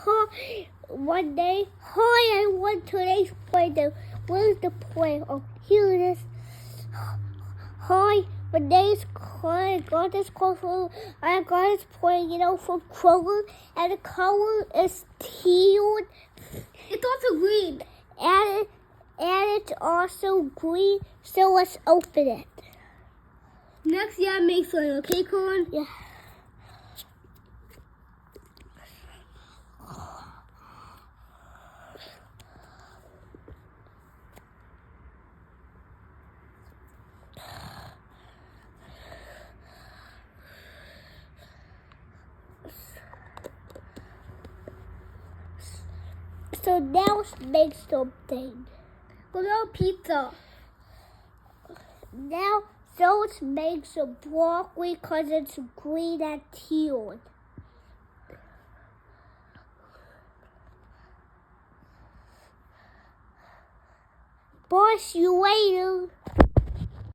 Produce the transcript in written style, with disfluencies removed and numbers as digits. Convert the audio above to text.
Hi, one day, hi, I want today's Play-Doh. Where's the play? Oh, here it is. Hi, my name's Karan. I got this color. I got this play, from Kroger, and the color is teal. It's also green. And it's also green, so let's open it. Next, make some, okay, Karan? Yeah. So now let's make something. Little pizza. Now, so let's make some broccoli because it's green and teal. Boss, you later.